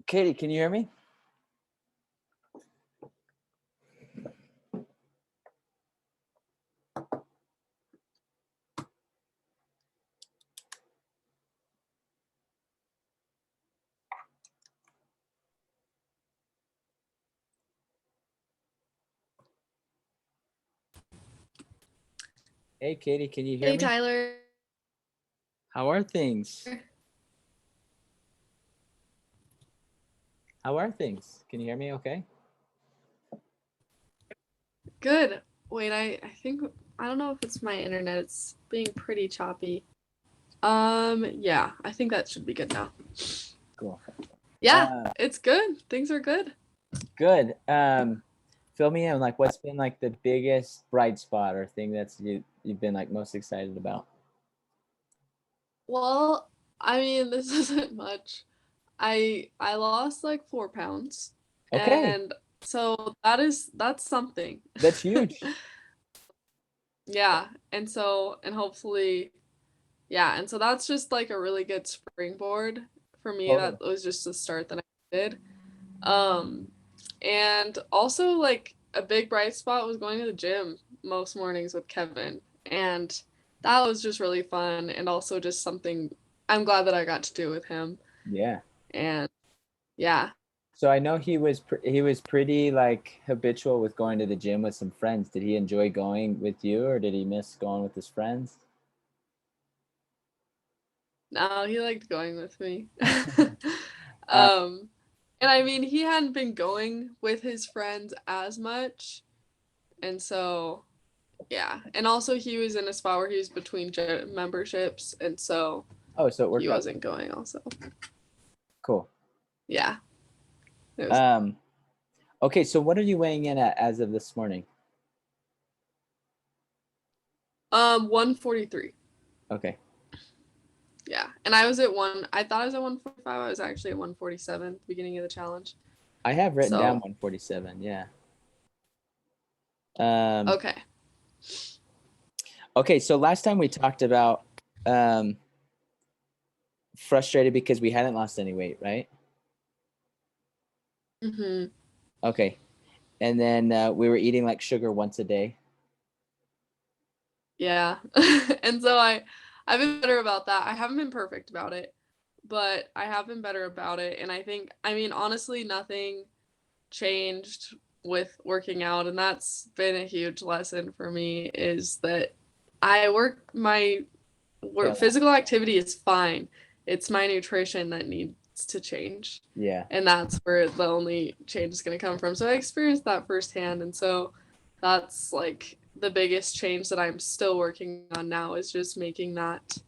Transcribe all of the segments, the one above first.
Katie, can you hear me? Hey, Katie, can you hear Hey me? Tyler. How are things? How are things? Can you hear me okay? Good. Wait, I think I don't know if it's my internet. It's being pretty choppy. Yeah, I think that should be good now. Cool. Yeah, Uh, it's good. Things are good. good. Fill me in. Like, what's been like the biggest bright spot or thing that's you've been like most excited about? Well, I mean, this isn't much. I lost like 4 pounds, Okay, and so that's something. that's huge. Yeah, and hopefully, yeah, and so that's just like a really good springboard for me. Totally. That was just the start that I did. Um, and also like a big bright spot was going to the gym most mornings with Kevin. And that was just really fun and also just something I'm glad that I got to do with him. Yeah. And yeah. So I know he was pretty like habitual with going to the gym with some friends. Did he enjoy going with you, or did he miss going with his friends? No, he liked going with me. Uh, um and I mean he hadn't been going with his friends as much. And so yeah. And also he was in a spot where he was between gym memberships and so oh, so it he worked out. wasn't going also. Cool. Yeah. It was Um, okay, so what are you weighing in at as of this morning? 143. Okay. Yeah. And I was at I thought I was at 145. I was actually at 147 at the beginning of the challenge. I have written down So, 147. Yeah. Um, okay. okay. So last time we talked about um, frustrated because we hadn't lost any weight, right? Mhm. Okay. And then we were eating like sugar once a day. Yeah. And so I've been better about that. I haven't been perfect about it, but I have been better about it and I mean honestly nothing changed with working out, and that's been a huge lesson for me is that I work my Tail off. physical activity is fine. It's my nutrition that needs to change. Yeah. And that's where the only change is going to come from. So I experienced that firsthand. And so that's like the biggest change that I'm still working on now is just making that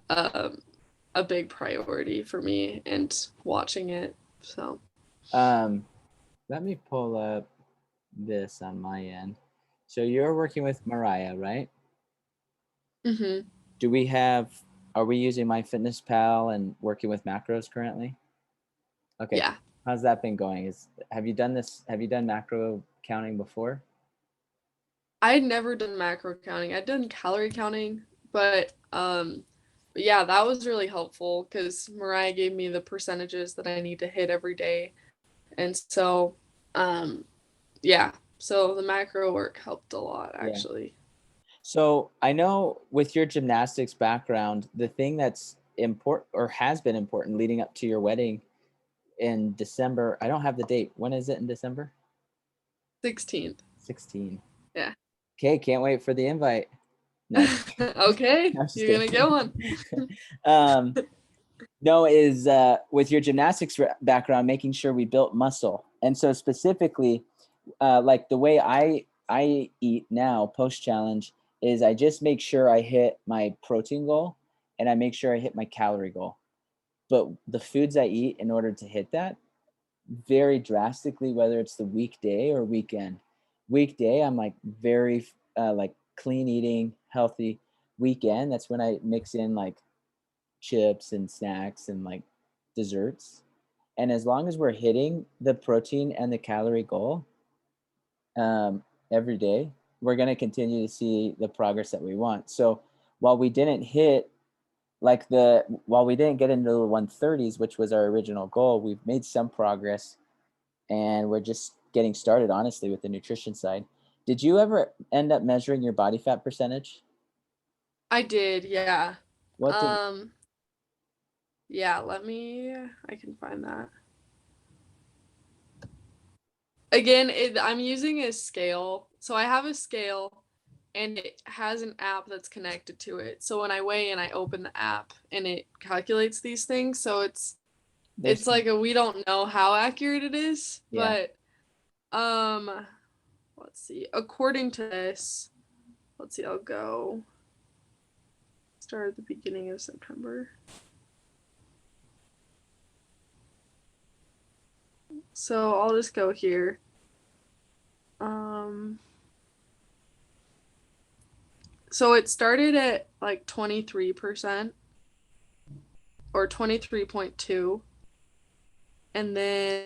um, a big priority for me and watching it. So, Um, let me pull up this on my end. So you're working with Mariah, right? hmm Do we have, are we using MyFitnessPal and working with macros currently? Okay. yeah, How's that been going? Have you done this? Have you done macro counting before? I'd never done macro counting. I'd done calorie counting, but yeah, that was really helpful because Mariah gave me the percentages that I need to hit every day. And so, um, yeah, so the macro work helped a lot Yeah. actually. So I know with your gymnastics background, the thing that's important or has been important leading up to your wedding in December. I don't have the date. When is it in December? 16th. 16. Yeah. Okay, can't wait for the invite. No, Okay, I'm just you're gonna get kidding. one. um, no, is with your gymnastics background, making sure we built muscle. And so specifically, like the way I eat now post challenge is I just make sure I hit my protein goal and I make sure I hit my calorie goal. But the foods I eat in order to hit that vary drastically, whether it's the weekday or weekend. Weekday, I'm like very like clean eating, healthy. Weekend, that's when I mix in like chips and snacks and like desserts. And as long as we're hitting the protein and the calorie goal every day, we're going to continue to see the progress that we want. So while we didn't hit like while we didn't get into the 130s, which was our original goal, we've made some progress, and we're just getting started, honestly, with the nutrition side. Did you ever end up measuring your body fat percentage? I did, yeah. What did Um, yeah, I can find that. Again, I'm using a scale. So I have a scale and it has an app that's connected to it. So when I weigh in, I open the app and it calculates these things. So it's there's like we don't know how accurate it is, yeah. but um let's see. According to this, let's see, I'll go start at the beginning of September. So I'll just go here. Um so it started at like 23% or 23.2, and then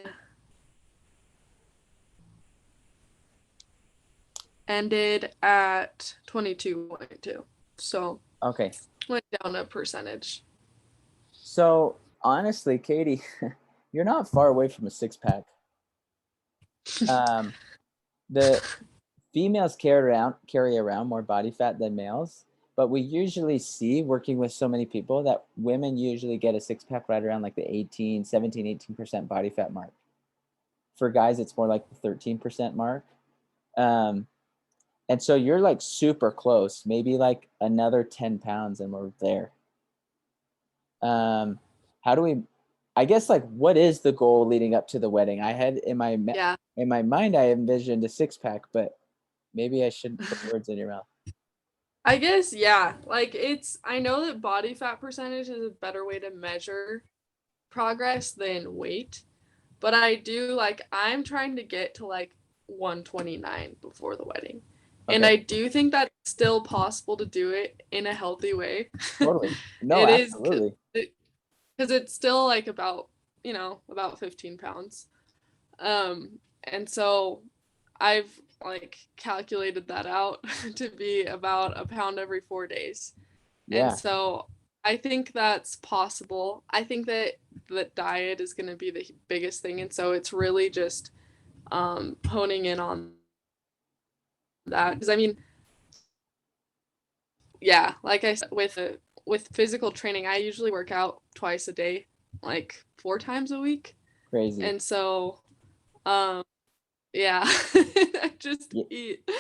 ended at 22.2. So Okay. went down a percentage. So honestly, Katie, you're not far away from a six pack. Um, the females carry around more body fat than males, but we usually see, working with so many people, that women usually get a six pack right around like the 18% body fat mark. For guys, it's more like the 13% mark. Um, and so you're like super close, maybe like another 10 pounds and we're there. How do we, I guess, like, what is the goal leading up to the wedding? I had Yeah. in my mind, I envisioned a six pack, but maybe I shouldn't put words in your mouth. I guess, yeah. Like I know that body fat percentage is a better way to measure progress than weight, but I'm trying to get to like 129 before the wedding. And Okay. I do think that's still possible to do it in a healthy way. Totally. No, It is absolutely. because it's still like about 15 pounds. And so I've like calculated that out to be about a pound every 4 days. And Yeah. so I think that's possible. I think that the diet is going to be the biggest thing. And so it's really just honing in on that. Because I mean, yeah, like I said, with physical training, I usually work out twice a day, like 4 times a week. Crazy. And so, um, yeah, I just Y- eat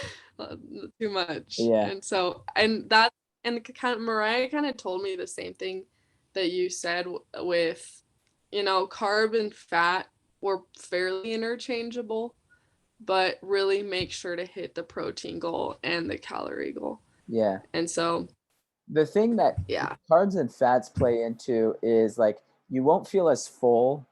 too much. Yeah. And so, and kind of, Mariah kind of told me the same thing that you said with, carb and fat were fairly interchangeable, but really make sure to hit the protein goal and the calorie goal. Yeah. And so, The thing that yeah. carbs and fats play into is like you won't feel as full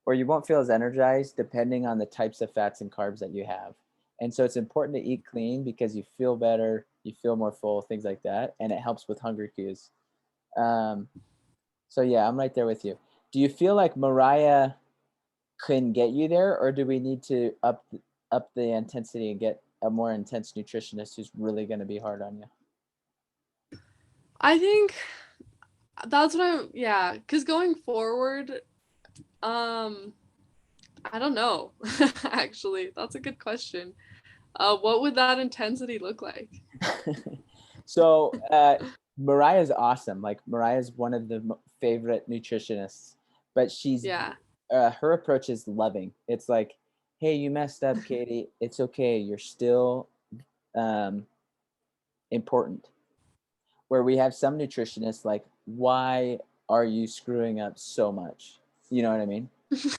or you won't feel as energized depending on the types of fats and carbs that you have. And so it's important to eat clean because you feel better, you feel more full, things like that, and it helps with hunger cues. Um, so yeah, I'm right there with you. Do you feel like Mariah can get you there, or do we need to up the intensity and get a more intense nutritionist who's really going to be hard on you? I think that's what yeah, because going forward, um, I don't know. Actually, that's a good question. What would that intensity look like? So Mariah's awesome. Like Mariah's one of the favorite nutritionists, but Yeah. her approach is loving. It's like, hey, you messed up, Katie. It's okay. You're still um, important. Where we have some nutritionists like, why are you screwing up so much? You know what I mean?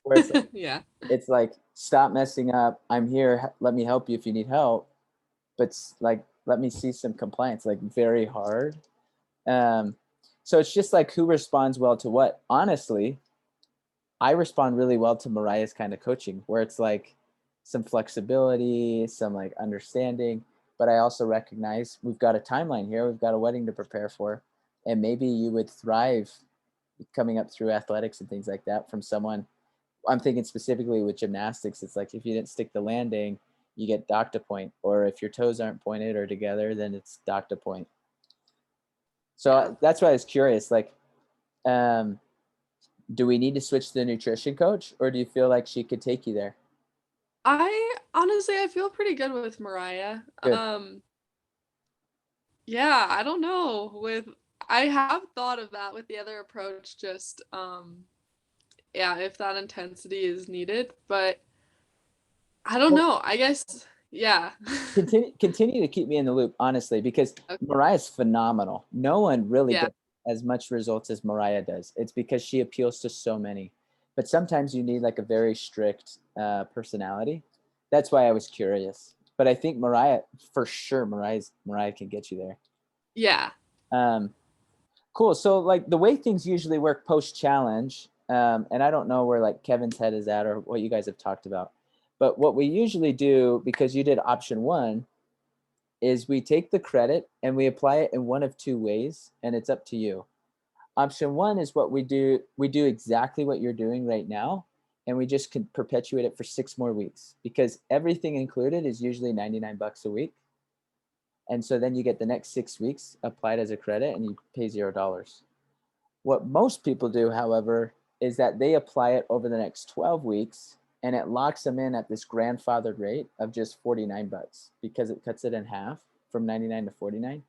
Where Yeah. it's like, stop messing up. I'm here. Let me help you if you need help. But like, let me see some compliance. Like very hard. Um, so it's just like who responds well to what. Honestly, I respond really well to Mariah's kind of coaching, where it's like some flexibility, some like understanding. But I also recognize we've got a timeline here. We've got a wedding to prepare for, and maybe you would thrive coming up through athletics and things like that from someone. I'm thinking specifically with gymnastics. It's like if you didn't stick the landing, you get docked a point, or if your toes aren't pointed or together, then it's docked a point. Yeah. So that's why I was curious. Like, Do we need to switch to the nutrition coach, or do you feel like she could take you there? I feel pretty good with Mariah. Good. Yeah, I don't know. I have thought of that with the other approach, just yeah, if that intensity is needed, but I don't Well, know. I guess yeah. continue to keep me in the loop, honestly, because Okay. Mariah's phenomenal. No one really Yeah. gets as much results as Mariah does. It's because she appeals to so many. But sometimes you need like a very strict personality. That's why I was curious. But I think Mariah, for sure, Mariah can get you there. Yeah. Um, cool. So like the way things usually work post challenge, and I don't know where like Kevin's head is at or what you guys have talked about, but what we usually do, because you did option one, is we take the credit and we apply it in one of two ways, and it's up to you. Option one is what we do. We do exactly what you're doing right now, and we just can perpetuate it for 6 more weeks, because everything included is usually $99 a week. And so then you get the next 6 weeks applied as a credit and you pay $0. What most people do, however, is that they apply it over the next 12 weeks, and it locks them in at this grandfathered rate of just $49 because it cuts it in half from 99 to 49.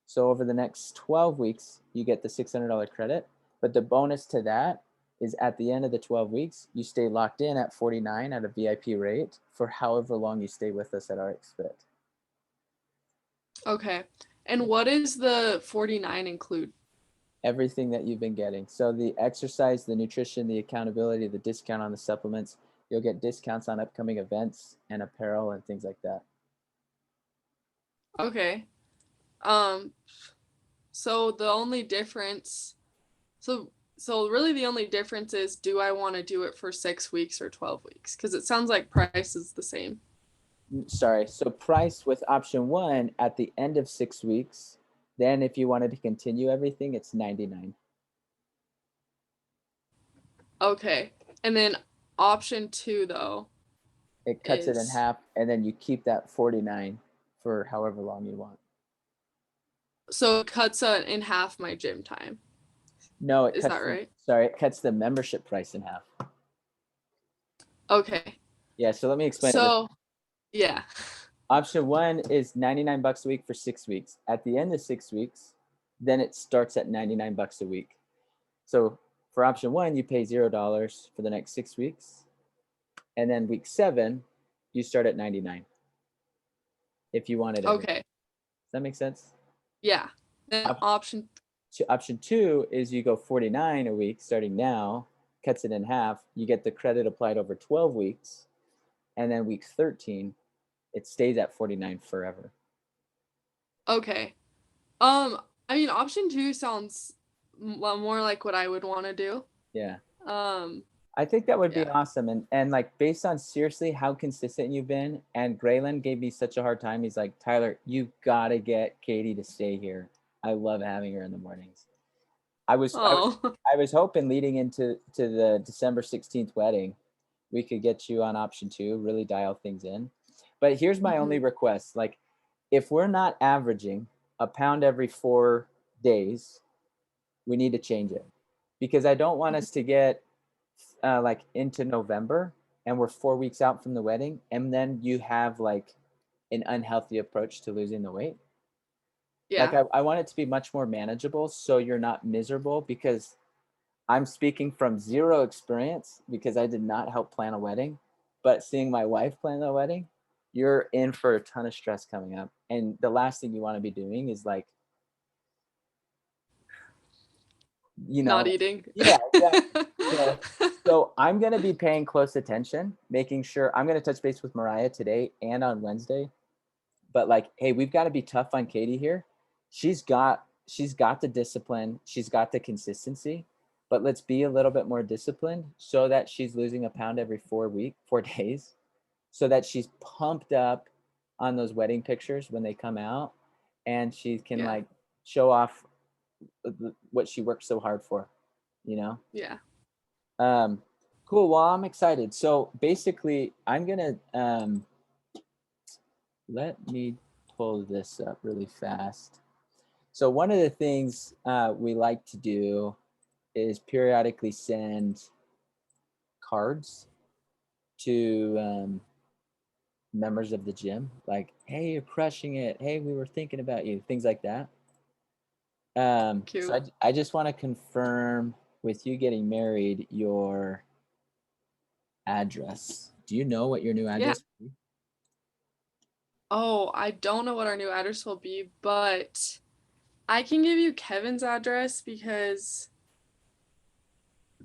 So over the next 12 weeks, you get the $600 credit. But the bonus to that is at the end of the 12 weeks, you stay locked in at 49 at a VIP rate for however long you stay with us at RxFit. Okay. And what is the 49 include? Everything that you've been getting. So the exercise, the nutrition, the accountability, the discount on the supplements, you'll get discounts on upcoming events and apparel and things like that. Okay. Um so the only difference so really the only difference is, do I want to do it for 6 weeks or 12 weeks? Because it sounds like price is the same. Sorry. So price with option one at the end of 6 weeks. Then if you wanted to continue everything, it's 99. Okay. And then option 2 though It cuts it in is, half, and then you keep that 49 for however long you want. so it cuts in half my gym time. No, Is that right? it cuts the membership price in half. Okay. Yeah, so let me explain it. So, yeah. Option one is $99 a week for 6 weeks. At the end of 6 weeks, then it starts at $99 a week. So for option one, you pay $0 for the next 6 weeks. And then week 7, you start at 99 if you wanted everything. Okay. Does that make sense? Yeah. Then Option two is you go 49 a week starting now, cuts it in half. You get the credit applied over 12 weeks. And then week 13, it stays at 49 forever. Okay. I mean, option 2 sounds more like what I would want to do. Yeah. Um, I think that would be yeah. awesome. And like based on seriously how consistent you've been, and Graylin gave me such a hard time. He's like, Tyler, you gotta get Katie to stay here. I love having her in the mornings. I was I was Oh. I was hoping leading into the December 16th wedding, we could get you on option two, really dial things in. But here's my only Mhm. request. Like, if we're not averaging a pound every 4 days, we need to change it, because I don't want us to get like into November and we're 4 weeks out from the wedding, and then you have like an unhealthy approach to losing the weight. Like Yeah. I want it to be much more manageable so you're not miserable, because I'm speaking from zero experience because I did not help plan a wedding, but seeing my wife plan a wedding, you're in for a ton of stress coming up. And the last thing you want to be doing is like, Not eating. yeah, exactly. So I'm going to be paying close attention, making sure I'm going to touch base with Mariah today and on Wednesday. But like, hey, we've got to be tough on Katie here. She's got the discipline, she's got the consistency, but let's be a little bit more disciplined so that she's losing a pound every 4 days, so that she's pumped up on those wedding pictures when they come out, and she can Yeah. like show off what she worked so hard for, you know? Yeah. Um, cool. Well, I'm excited. So basically, I'm gonna let me pull this up really fast. So one of the things we like to do is periodically send cards to members of the gym, like, hey, you're crushing it, hey, we were thinking about you, things like that. So Cute. I just want to confirm with you getting married, your address. Do you know what your new Yeah. address will be? Oh, I don't know what our new address will be, but I can give you Kevin's address because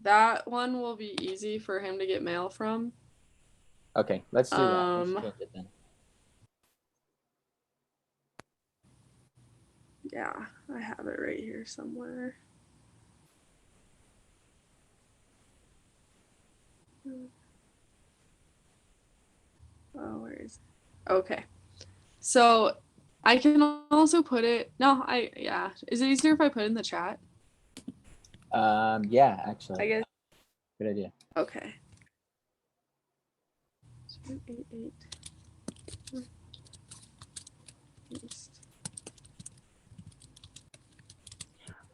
that one will be easy for him to get mail from. Okay, let's do that. Let's change it then. Yeah, I have it right here somewhere. Oh, where is it? Okay. So I can also put it. No, yeah. Is it easier if I put it in the chat? Yeah, actually. I guess. Good idea. Okay. 788 East.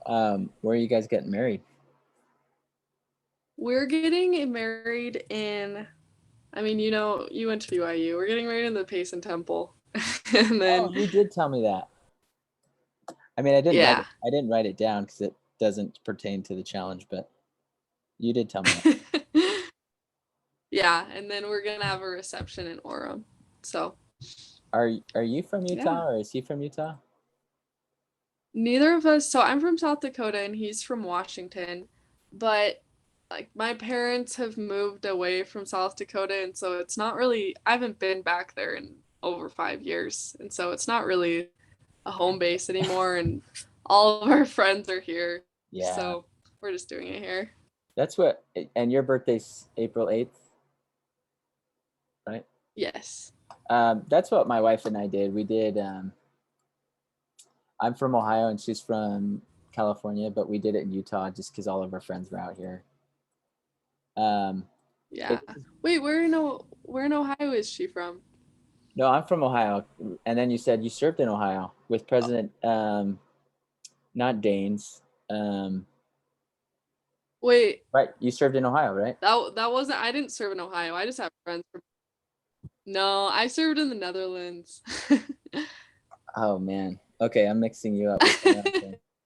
Where are you guys getting married? We're getting married in. I mean, you went to BYU. We're getting married in the Payson Temple, and then. Oh, you did tell me that. I mean, I didn't Yeah. write it down because it doesn't pertain to the challenge, but you did tell me that. Yeah, and then we're gonna have a reception in Orem. So. Are you from Utah, Yeah. or is he from Utah? Neither of us. So I'm from South Dakota and he's from Washington, but like my parents have moved away from South Dakota, and so it's not really. I haven't been back there in over 5 years, and so it's not really a home base anymore. And all of our friends are here, Yeah. so we're just doing it here. That's what. And your birthday's April 8th, right? Yes. That's what my wife and I did. We did. I'm from Ohio and she's from California, but we did it in Utah just because all of our friends were out here. Yeah. Wait, where in Ohio is she from? No, I'm from Ohio. And then you said you served in Ohio with President, not Daines. Wait. Right, you served in Ohio, right? That wasn't. I didn't serve in Ohio. I just have friends from. No, I served in the Netherlands. Oh man. Okay, I'm mixing you up.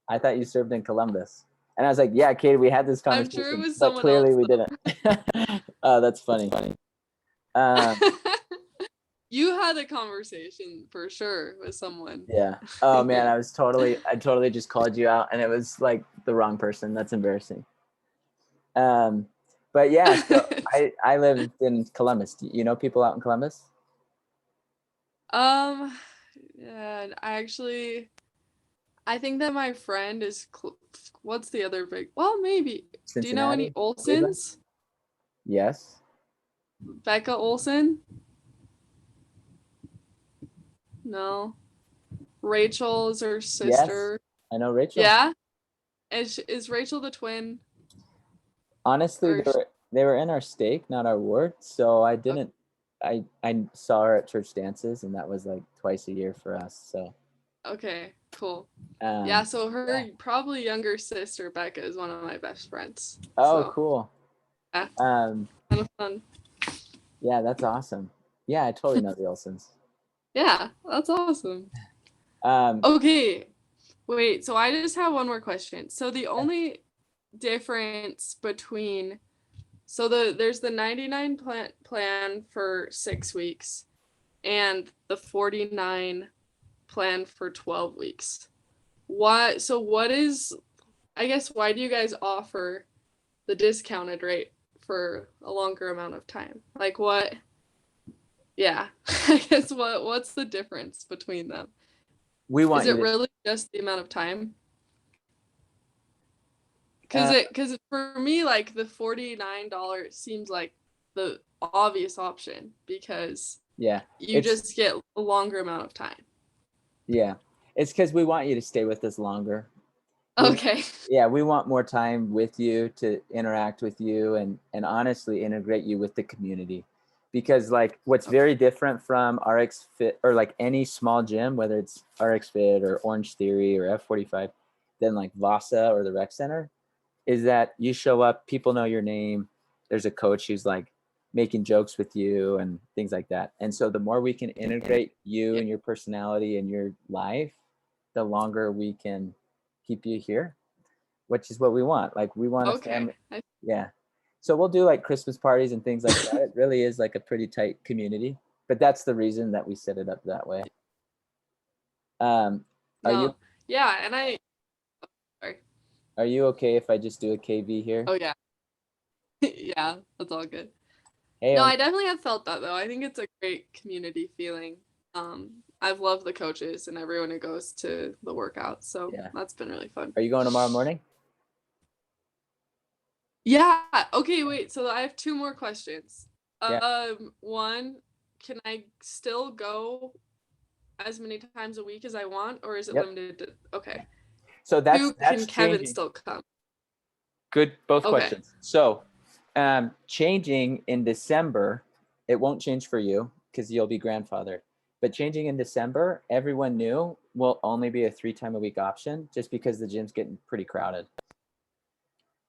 I thought you served in Columbus. And I was like, yeah, Katie, we had this I'm conversation, sure it was but someone clearly else, we didn't. Oh, that's funny. You had a conversation for sure with someone. Yeah. Oh man, I totally just called you out and it was like the wrong person. That's embarrassing. But yeah, so I lived in Columbus. Do you know people out in Columbus? Yeah, I think that my friend is. What's the other big? Well, maybe. Cincinnati? Do you know any Olsons? Cleveland? Yes. Becca Olson? No. Rachel is her sister. Yes, I know Rachel. Yeah? Is Rachel the twin? Honestly, they were in our stake, not our ward. So I didn't. I saw her at church dances, and that was like twice a year for us. So. Okay, cool. Yeah, so her probably younger sister Becca is one of my best friends. Oh, so. Cool. Yeah. Kind of fun. Yeah, that's awesome. Yeah, I totally know the Olsons. Yeah, that's awesome. Okay, wait. So I just have one more question. So the only difference between there's the 99 plan for 6 weeks and the 49 plan for 12 weeks. What is, I guess, why do you guys offer the discounted rate for a longer amount of time? Like what? Yeah, I guess what's the difference between them? Is it really just the amount of time? Because for me, like the $49 seems like the obvious option because you just get a longer amount of time. Yeah, it's because we want you to stay with us longer. Okay. We want more time with you to interact with you and honestly integrate you with the community. Because like what's very different from RX Fit or like any small gym, whether it's RX Fit or Orange Theory or F45, than like Vasa or the Rec Center, is that you show up, people know your name. There's a coach who's like making jokes with you and things like that. And so the more we can integrate you Yeah. and your personality and your life, the longer we can keep you here, which is what we want. Like we want a Okay. family. Yeah. So we'll do like Christmas parties and things like that. It really is like a pretty tight community, but that's the reason that we set it up that way. Are you No. Yeah, and sorry. are you okay if I just do a KV here? Oh yeah. Yeah, that's all good. Hey, No, I definitely have felt that though. I think it's a great community feeling. I've loved the coaches and everyone who goes to the workouts, so yeah. that's been really fun. Are you going tomorrow morning? Yeah. Okay, wait. So I have two more questions. Yeah. One, can I still go as many times a week as I want, or is it Yep. limited to? Okay. So Who that's can Kevin changing. still come? Good, both Okay. questions. So, changing in December, it won't change for you because you'll be grandfathered. But changing in December, everyone new will only be a 3-time-a-week option just because the gym's getting pretty crowded.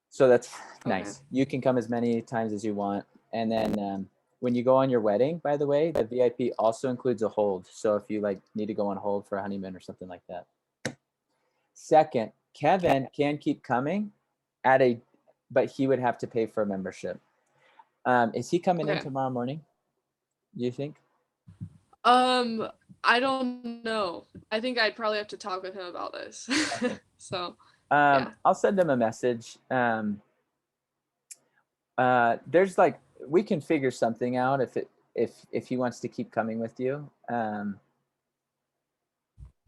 So that's nice. You can come as many times as you want. And then when you go on your wedding, by the way, the VIP also includes a hold. So if you like need to go on hold for a honeymoon or something like that. Second, Kevin can keep coming but he would have to pay for a membership. Is he coming in Okay. tomorrow morning? Do you think? I don't know. I think I'd probably have to talk with him about this. Okay. So, yeah. I'll send him a message. There's like we can figure something out if he wants to keep coming with you.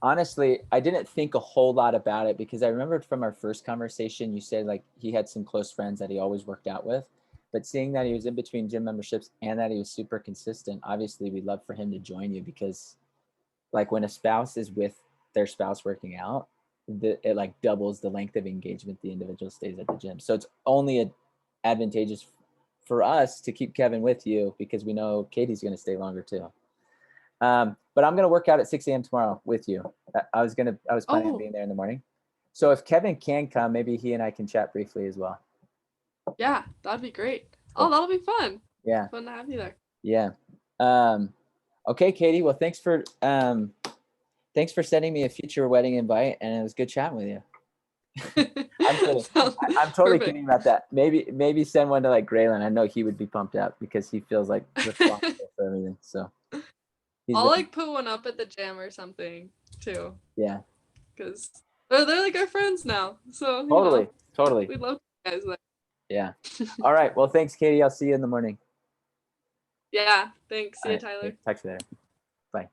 Honestly, I didn't think a whole lot about it because I remembered from our first conversation, you said like he had some close friends that he always worked out with. But seeing that he was in between gym memberships and that he was super consistent, obviously we'd love for him to join you because like when a spouse is with their spouse working out, it like doubles the length of engagement the individual stays at the gym. So it's only advantageous for us to keep Kevin with you because we know Katie's going to stay longer too. But I'm going to work out at 6 a.m. tomorrow with you. I was planning on being there in the morning. So if Kevin can come, maybe he and I can chat briefly as well. Yeah, that'd be great. Cool. Oh, that'll be fun. Yeah. Fun to have you there. Yeah. Okay, Katie. Well, thanks for sending me a future wedding invite, and it was good chatting with you. I'm kidding. I'm totally kidding about that. Maybe send one to like Graylin. I know he would be pumped up because he feels like responsible for everything. So I'll like put one up at the gym or something too. Yeah. Because they're like our friends now. So totally. We love you guys there. Yeah. All right. Well, thanks, Katie. I'll see you in the morning. Yeah. Thanks. See you, Tyler. Talk to you later. Bye.